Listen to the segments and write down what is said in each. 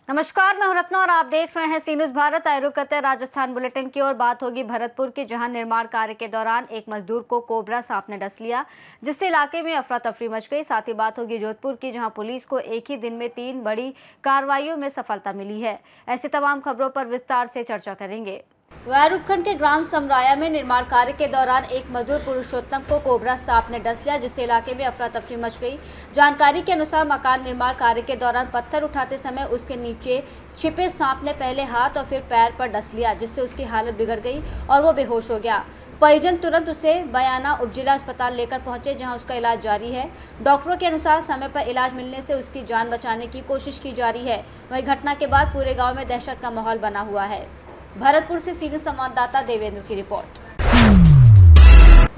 नमस्कार, मैं हूं रत्ना और आप देख रहे हैं सी न्यूज़ भारत। आए करते हैं राजस्थान बुलेटिन की और बात होगी भरतपुर की, जहां निर्माण कार्य के दौरान एक मजदूर को कोबरा सांप ने डस लिया, जिससे इलाके में अफरा तफरी मच गई। साथ ही बात होगी जोधपुर की, जहां पुलिस को एक ही दिन में 3 बड़ी कार्रवाइयों में सफलता मिली है। ऐसी तमाम खबरों पर विस्तार से चर्चा करेंगे। वायर उपखंड के ग्राम समराया में निर्माण कार्य के दौरान एक मजदूर पुरुषोत्तम को कोबरा सांप ने डस लिया, जिससे इलाके में अफरा तफरी मच गई। जानकारी के अनुसार मकान निर्माण कार्य के दौरान पत्थर उठाते समय उसके नीचे छिपे सांप ने पहले हाथ और फिर पैर पर डस लिया, जिससे उसकी हालत बिगड़ गई और वो बेहोश हो गया। परिजन तुरंत उसे बयाना उपजिला अस्पताल लेकर पहुंचे, जहां उसका इलाज जारी है। डॉक्टरों के अनुसार समय पर इलाज मिलने से उसकी जान बचाने की कोशिश की जा रही है। वहीं घटना के बाद पूरे गाँव में दहशत का माहौल बना हुआ है। भरतपुर से सी न्यूज़ संवाददाता देवेंद्र की रिपोर्ट।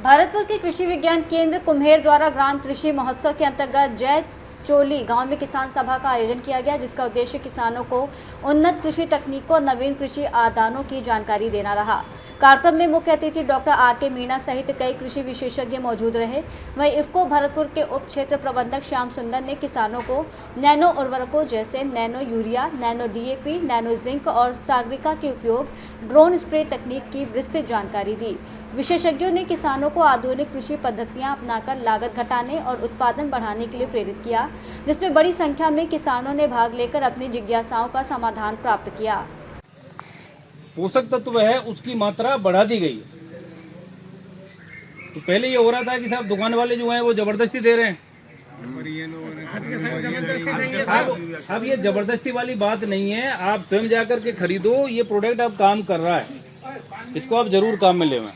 भरतपुर के कृषि विज्ञान केंद्र कुम्हेर द्वारा ग्राम कृषि महोत्सव के अंतर्गत जय चोली गांव में किसान सभा का आयोजन किया गया, जिसका उद्देश्य किसानों को उन्नत कृषि तकनीकों और नवीन कृषि आदानों की जानकारी देना रहा। कार्यक्रम में मुख्य अतिथि डॉक्टर आर.के. मीणा सहित कई कृषि विशेषज्ञ मौजूद रहे। वहीं इफ्को भरतपुर के उप क्षेत्र प्रबंधक श्याम सुंदर ने किसानों को नैनो उर्वरकों जैसे nano urea, nano DAP, nano zinc और सागरिका के उपयोग, ड्रोन स्प्रे तकनीक की विस्तृत जानकारी दी। विशेषज्ञों ने किसानों को आधुनिक कृषि पद्धतियां अपनाकर लागत घटाने और उत्पादन बढ़ाने के लिए प्रेरित किया, जिसमें बड़ी संख्या में किसानों ने भाग लेकर अपनी जिज्ञासाओं का समाधान प्राप्त किया। पोषक तत्व है उसकी मात्रा बढ़ा दी गई है। तो पहले ये हो रहा था कि साहब दुकान वाले जो हैं वो जबरदस्ती दे रहे हैं। अब ये जबरदस्ती वाली बात नहीं है, आप स्वयं जाकर के खरीदो। ये प्रोडक्ट अब काम कर रहा है, इसको आप जरूर काम में लें,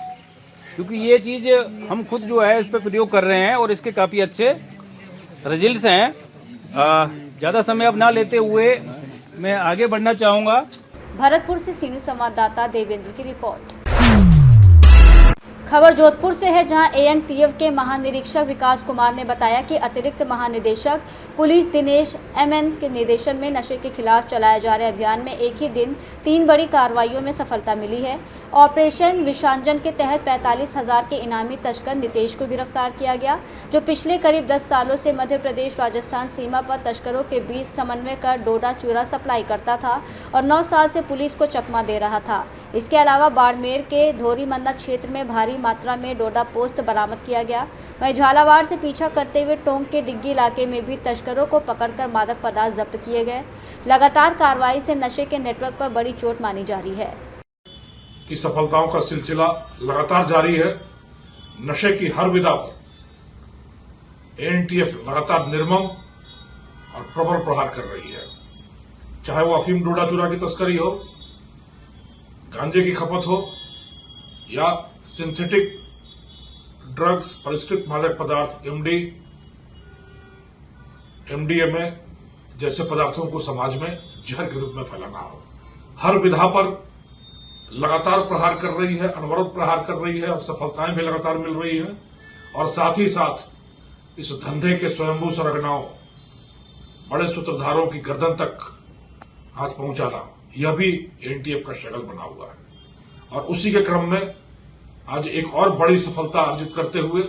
क्योंकि ये चीज हम खुद जो है इस पे प्रयोग कर रहे हैं और इसके काफी अच्छे रिजल्ट्स हैं। ज्यादा समय अब ना लेते हुए मैं आगे बढ़ना चाहूंगा। भरतपुर से सी न्यूज़ संवाददाता देवेंद्र की रिपोर्ट। खबर जोधपुर से है, जहां ANTF के महानिरीक्षक विकास कुमार ने बताया कि अतिरिक्त महानिदेशक पुलिस दिनेश MN के निर्देशन में नशे के खिलाफ चलाए जा रहे अभियान में एक ही दिन 3 बड़ी कार्रवाइयों में सफलता मिली है। ऑपरेशन विशांजन के तहत 45,000 के इनामी तस्कर नितेश को गिरफ्तार किया गया, जो पिछले करीब 10 सालों से मध्य प्रदेश राजस्थान सीमा पर तस्करों के बीच समन्वय कर डोडा चूरा सप्लाई करता था और 9 साल से पुलिस को चकमा दे रहा था। इसके अलावा बाड़मेर के धोरीमन्ना क्षेत्र में भारी मात्रा में डोडा पोस्त बरामद किया गया। वहीं झालावाड़ से पीछा करते हुए टोंक के डिग्गी इलाके में भी तस्करों को पकड़कर मादक पदार्थ जब्त किए गए। लगातार कार्रवाई से नशे के नेटवर्क पर बड़ी चोट मानी जा रही है। की सफलताओं का सिलसिला लगातार जारी है। नशे की हर विधा पर ANTF लगातार निर्मम और प्रबल प्रहार कर रही है। चाहे वो अफीम डोडा चूरा की तस्करी हो, गांजे की खपत हो या सिंथेटिक ड्रग्स, परिष्कृत मादक पदार्थ MDMA जैसे पदार्थों को समाज में जहर के रूप में फैलाना हो, हर विधा पर लगातार प्रहार कर रही है, अनवरत प्रहार कर रही है और सफलताएं भी लगातार मिल रही है। और साथ ही साथ इस धंधे के स्वयंभू सरगनाओं, बड़े सूत्रधारों की गर्दन तक हाथ पहुंचाना, यह भी ANTF का शगल बना हुआ है। और उसी के क्रम में आज एक और बड़ी सफलता अर्जित करते हुए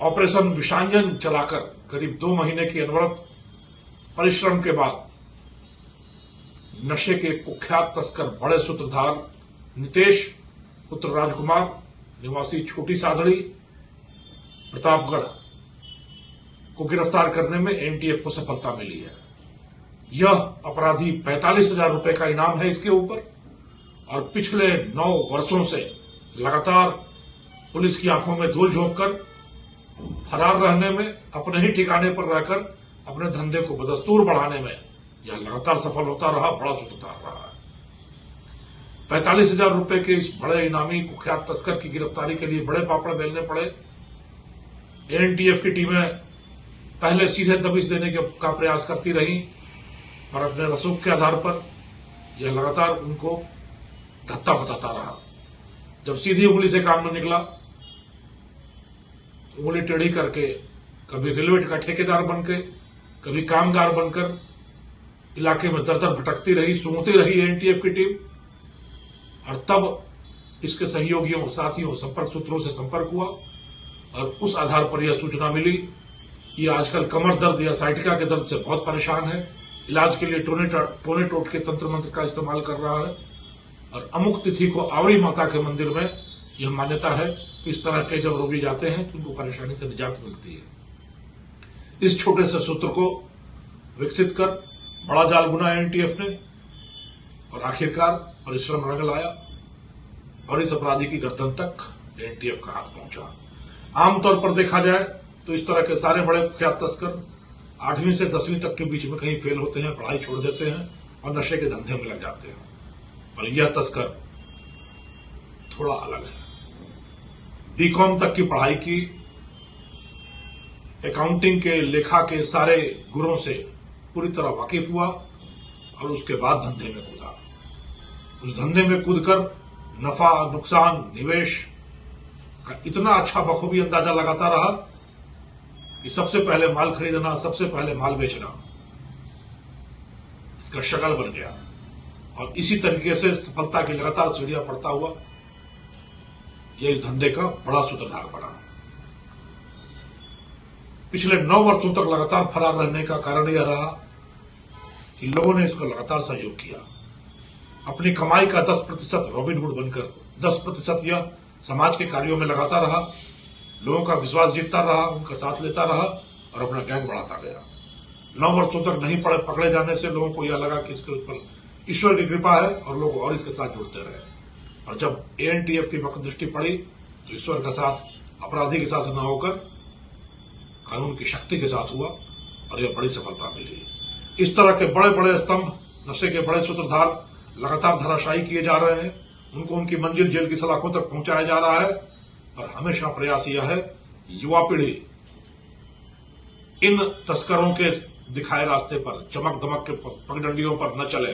ऑपरेशन विशांजन चलाकर करीब 2 महीने की अनवरत परिश्रम के बाद नशे के कुख्यात तस्कर बड़े सूत्रधार नितेश पुत्र राजकुमार निवासी छोटी सादड़ी प्रतापगढ़ को गिरफ्तार करने में ANTF को सफलता मिली है। यह अपराधी 45,000 रुपए का इनाम है इसके ऊपर और पिछले 9 वर्षों से लगातार पुलिस की आंखों में धूल झोंककर फरार रहने में, अपने ही ठिकाने पर रहकर अपने धंधे को बदस्तूर बढ़ाने में यह लगातार सफल होता रहा, बड़ा सूत्रधार रहा है। 45,000 रुपए के इस बड़े इनामी कुख्यात तस्कर की गिरफ्तारी के लिए बड़े पापड़ बेलने पड़े। ANTF की टीमें पहले सीधे दबिश देने का प्रयास करती रही, और अपने रसूख के आधार पर यह लगातार उनको धत्ता बताता रहा। जब सीधी उंगली से काम न निकला, उंगली टेढ़ी करके कभी रेलवे का ठेकेदार बनके, कभी कामगार बनकर इलाके में दर दर भटकती रही, सूंघती रही ANTF की टीम। और तब इसके सहयोगियों, साथियों, संपर्क सूत्रों से संपर्क हुआ और उस आधार पर यह सूचना मिली कि आजकल कमर दर्द या साइटिका के दर्द से बहुत परेशान है। इलाज के लिए टोने टोटके तंत्र मंत्र का इस्तेमाल कर रहा है और अमुक तिथि को आवरी माता के मंदिर में यह मान्यता है कि इस तरह के जब रोगी जाते हैं तो उनको परेशानी से निजात मिलती है। इस छोटे से सूत्र को विकसित कर बड़ा जाल बुना एनटीएफ ने और आखिरकार परिश्रम रंग लाया और इस अपराधी की गर्दन तक एनटीएफ का हाथ पहुंचा। आमतौर पर देखा जाए तो इस तरह के सारे बड़े कुख्यात तस्कर 8वीं से 10वीं तक के बीच में कहीं फेल होते हैं, पढ़ाई छोड़ देते हैं और नशे के धंधे में लग जाते हैं। पर यह तस्कर थोड़ा अलग है। बीकॉम तक की पढ़ाई की, अकाउंटिंग के, लेखा के सारे गुरों से पूरी तरह वाकिफ हुआ और उसके बाद धंधे में कूदा। उस धंधे में कूदकर नफा, नुकसान, निवेश का इतना अच्छा बखूबी अंदाजा लगाता रहा कि सबसे पहले माल खरीदना, सबसे पहले माल बेचना इसका शगल बन गया और इसी तरीके से सफलता की लगातार सीढ़ियां पड़ता हुआ यह इस धंधे का बड़ा सूत्रधार बना। पिछले 9 वर्षों तक लगातार फरार रहने का कारण यह रहा कि लोगों ने इसको लगातार सहयोग किया। अपनी कमाई का 10% रॉबिनहुड बनकर 10% यह समाज के कार्यों में लगाता रहा, लोगों का विश्वास जीतता रहा, उनका साथ लेता रहा और अपना गैंग बढ़ाता गया। 9 वर्षों तक नहीं पकड़े जाने से लोगों को यह लगा कि इसके ऊपर ईश्वर की कृपा है और लोग और इसके साथ जुड़ते रहे। और जब एएनटीएफ की वक्त दृष्टि पड़ी तो ईश्वर का साथ अपराधी के साथ न होकर कानून की शक्ति के साथ हुआ और यह बड़ी सफलता मिली। इस तरह के बड़े बड़े स्तंभ, नशे के बड़े सूत्रधार लगातार धराशायी किए जा रहे हैं, उनको उनकी मंजिल जेल की सलाखों तक पहुंचाया जा रहा है। और हमेशा प्रयास यह है कि युवा पीढ़ी इन तस्करों के दिखाए रास्ते पर, चमक दमक के पगडंडियों पर न चले,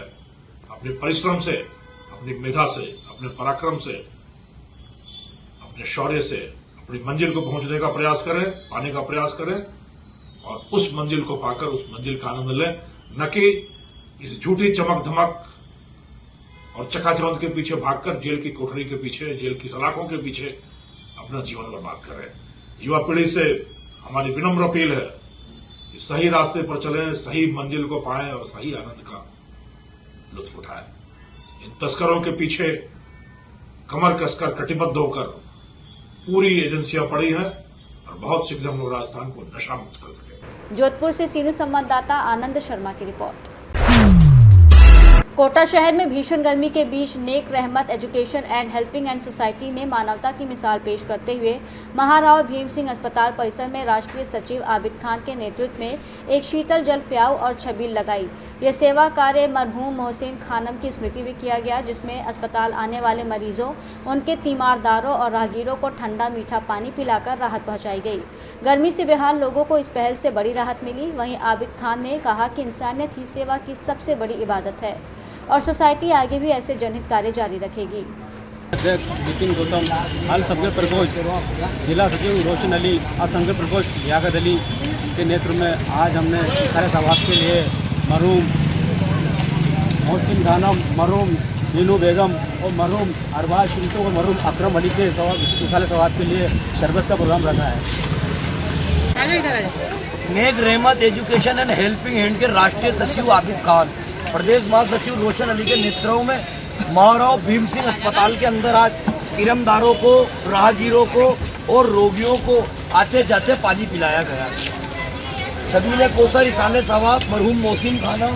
अपने परिश्रम से, अपनी मेधा से, अपने पराक्रम से, अपने शौर्य से अपनी मंजिल को पहुंचने का प्रयास करें, पाने का प्रयास करें और उस मंजिल को पाकर उस मंजिल का आनंद लें, न कि इस झूठी चमक धमक और चकाचौंध के पीछे भागकर जेल की कोठरी के पीछे, जेल की सलाखों के पीछे अपना जीवन बर्बाद करें। युवा पीढ़ी से हमारी विनम्र अपील है कि सही रास्ते पर चलें, सही मंजिल को पाएं और सही आनंद का लुत्फ उठाएं। इन तस्करों के पीछे कमर कसकर कटिबद्ध होकर पूरी एजेंसियां पड़ी हैं और बहुत शीघ्र हम लोग राजस्थान को नशा मुक्त कर सकें। जोधपुर से सीनू संवाददाता आनंद शर्मा की रिपोर्ट। कोटा शहर में भीषण गर्मी के बीच नेक रहमत education and helping and society ने मानवता की मिसाल पेश करते हुए महाराव भीम सिंह अस्पताल परिसर में राष्ट्रीय सचिव आबिद खान के नेतृत्व में एक शीतल जल प्याऊ और छबील लगाई। यह सेवा कार्य मरहूम मोहसिन खानम की स्मृति में किया गया, जिसमें अस्पताल आने वाले मरीजों, उनके तीमारदारों और राहगीरों को ठंडा मीठा पानी पिलाकर राहत पहुँचाई गई। गर्मी से बेहाल लोगों को इस पहल से बड़ी राहत मिली। वहीं आबिद खान ने कहा कि इंसानियत ही सेवा की सबसे बड़ी इबादत है और सोसाइटी आगे भी ऐसे जनहित कार्य जारी रखेगी। अध्यक्ष नितिन गौतम, हाल संघ प्रकोष्ठ जिला सचिव रोशन अली और संघ प्रकोष्ठ लियाकत अली के नेतृत्व में आज हमने सारे सवाब के लिए मरहूम मोहसिन खानम, मरहूम मीनू बेगम और मरहूम अरबाज चिंटू और मरहूम अकरम अली के सारे सवाब के लिए शरबत का प्रोग्राम रखा है। नेक रहमत एजुकेशन एंड हेल्पिंग हैंड के राष्ट्रीय सचिव आबिद खान, प्रदेश महासचिव रोशन अली के नेतृत्व में महाराव भीम सिंह अस्पताल के अंदर आज किरमदारों को, राहगीरों को और रोगियों को आते जाते पानी पिलाया गया। सभी ने कोसर इसाले सवाब मरहूम मोहसिन खानम,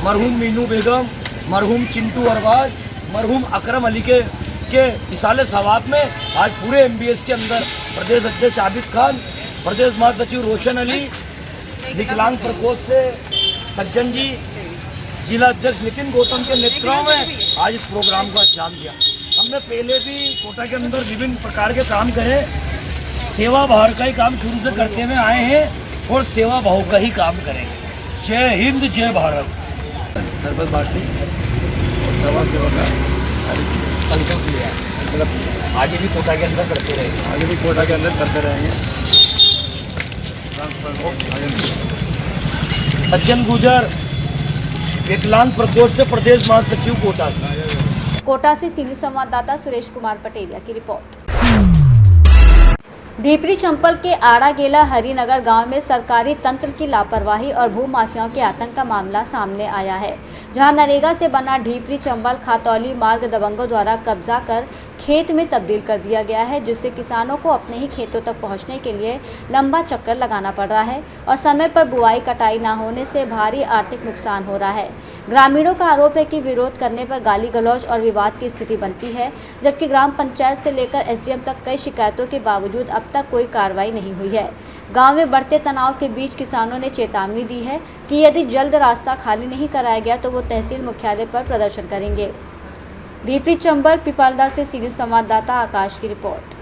मरहूम मीनू बेगम, मरहूम चिंटू अरबाज, मरहूम अकरम अली के इसाले सवाब में आज पूरे एमबीएस के अंदर प्रदेश अध्यक्ष आबिद खान, प्रदेश महासचिव रोशन अली, विकलांग प्रकोष्ठ से सज्जन जी, जिला अध्यक्ष नितिन गौतम के नेतृत्व में आज इस प्रोग्राम को अंजाम दिया। हमने पहले भी कोटा के अंदर विभिन्न प्रकार के काम करे, सेवा भाव का ही काम शुरू से करते हुए आए हैं और सेवा भाव का ही काम करेंगे। जय हिंद, जय भारत। शरबत बांटने और समाज सेवा का संकल्प लिया, मतलब आगे भी कोटा के अंदर करते रहेंगे। आगे भी कोटा के अंदर करते रहेंगे। सज्जन गुजर, विकलांग प्रकोष्ठ से प्रदेश महासचिव कोटा। कोटा से सीनियर संवाददाता सुरेश कुमार पटेलिया की रिपोर्ट। ढीपरी चंपल के आड़ागेला हरिनगर गांव में सरकारी तंत्र की लापरवाही और भू माफियाओं के आतंक का मामला सामने आया है, जहां नरेगा से बना ढीपरी चंबल खातौली मार्ग दबंगों द्वारा कब्जा कर खेत में तब्दील कर दिया गया है, जिससे किसानों को अपने ही खेतों तक पहुंचने के लिए लंबा चक्कर लगाना पड़ रहा है और समय पर बुआई कटाई न होने से भारी आर्थिक नुकसान हो रहा है। ग्रामीणों का आरोप है कि विरोध करने पर गाली गलौज और विवाद की स्थिति बनती है, जबकि ग्राम पंचायत से लेकर एसडीएम तक कई शिकायतों के बावजूद अब तक कोई कार्रवाई नहीं हुई है। गांव में बढ़ते तनाव के बीच किसानों ने चेतावनी दी है कि यदि जल्द रास्ता खाली नहीं कराया गया तो वो तहसील मुख्यालय पर प्रदर्शन करेंगे। ढीपरी चंबल पिपलदा से सीनियर संवाददाता आकाश की रिपोर्ट।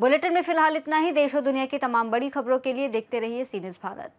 बुलेटिन में फिलहाल इतना ही। देश और दुनिया की तमाम बड़ी खबरों के लिए देखते रहिए सी न्यूज़ भारत।